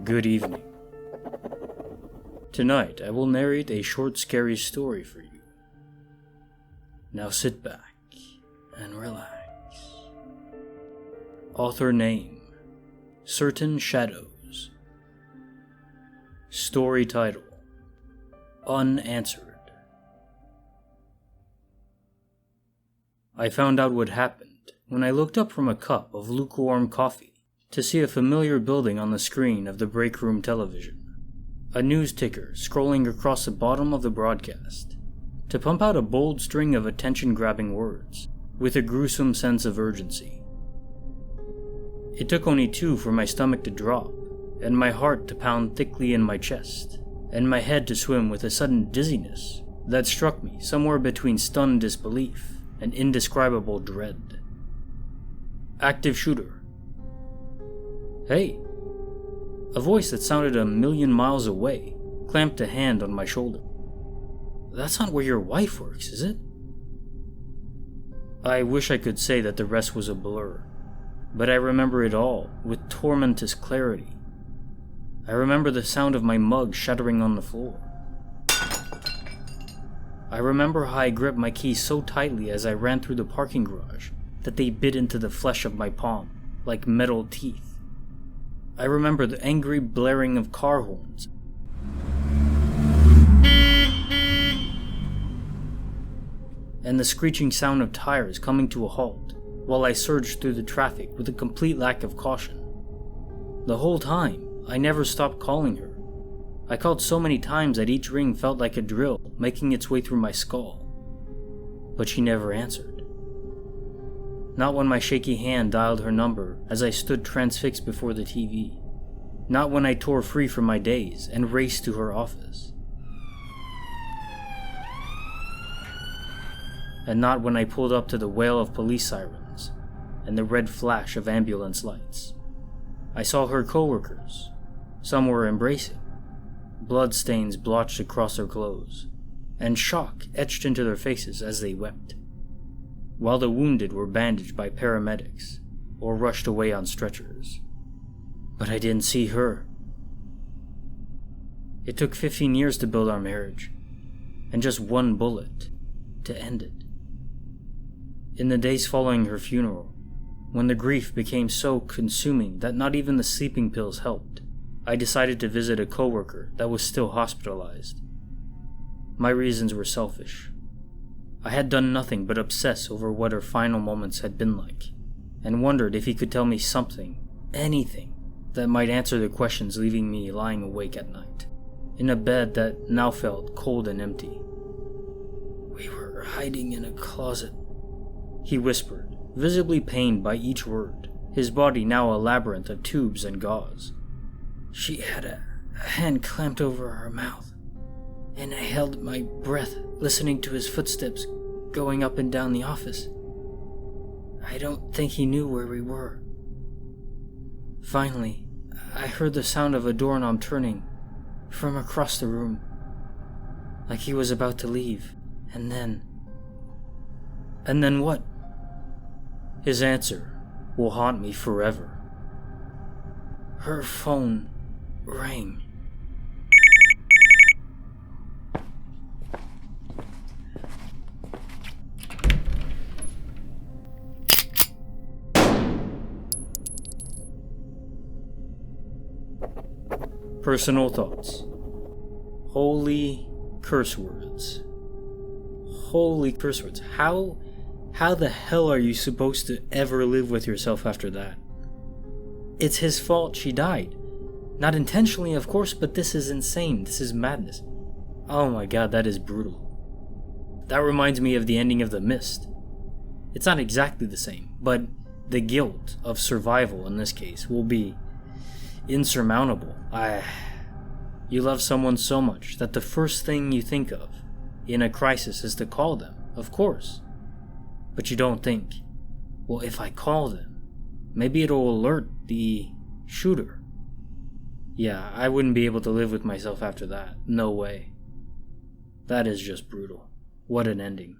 Good evening. Tonight I will narrate a short scary story for you. Now sit back and relax. Author name: Certain Shadows. Story title: Unanswered. I found out what happened when I looked up from a cup of lukewarm coffee to see a familiar building on the screen of the break room television. A news ticker scrolling across the bottom of the broadcast to pump out a bold string of attention-grabbing words with a gruesome sense of urgency. It took only two for my stomach to drop, and my heart to pound thickly in my chest, and my head to swim with a sudden dizziness that struck me somewhere between stunned disbelief and indescribable dread. Active shooter. Hey! A voice that sounded a million miles away clamped a hand on my shoulder. That's not where your wife works, is it? I wish I could say that the rest was a blur, but I remember it all with tormentous clarity. I remember the sound of my mug shattering on the floor. I remember how I gripped my keys so tightly as I ran through the parking garage that they bit into the flesh of my palm like metal teeth. I remember the angry blaring of car horns and the screeching sound of tires coming to a halt while I surged through the traffic with a complete lack of caution. The whole time, I never stopped calling her. I called so many times that each ring felt like a drill making its way through my skull. But she never answered. Not when my shaky hand dialed her number as I stood transfixed before the TV. Not when I tore free from my daze and raced to her office. And not when I pulled up to the wail of police sirens and the red flash of ambulance lights. I saw her coworkers. Some were embracing, bloodstains blotched across their clothes, and shock etched into their faces as they wept, while the wounded were bandaged by paramedics or rushed away on stretchers. But I didn't see her. It took 15 years to build our marriage, and just one bullet to end it. In the days following her funeral, when the grief became so consuming that not even the sleeping pills helped, I decided to visit a coworker that was still hospitalized. My reasons were selfish. I had done nothing but obsess over what her final moments had been like, and wondered if he could tell me something, anything, that might answer the questions leaving me lying awake at night, in a bed that now felt cold and empty. "We were hiding in a closet," he whispered, visibly pained by each word, his body now a labyrinth of tubes and gauze. "She had a hand clamped over her mouth, and I held my breath listening to his footsteps going up and down the office. I don't think he knew where we were. Finally, I heard the sound of a doorknob turning from across the room, like he was about to leave, and then... And then what? His answer will haunt me forever. Her phone rang. Personal thoughts. Holy curse words. Holy curse words. How the hell are you supposed to ever live with yourself after that? It's his fault she died. Not intentionally, of course, but this is insane. This is madness. Oh my god, that is brutal. That reminds me of the ending of The Mist. It's not exactly the same, but the guilt of survival in this case will be insurmountable. You love someone so much that the first thing you think of in a crisis is to call them, of course. But you don't think, well, if I call them, maybe it'll alert the shooter. Yeah, I wouldn't be able to live with myself after that. No way. That is just brutal. What an ending.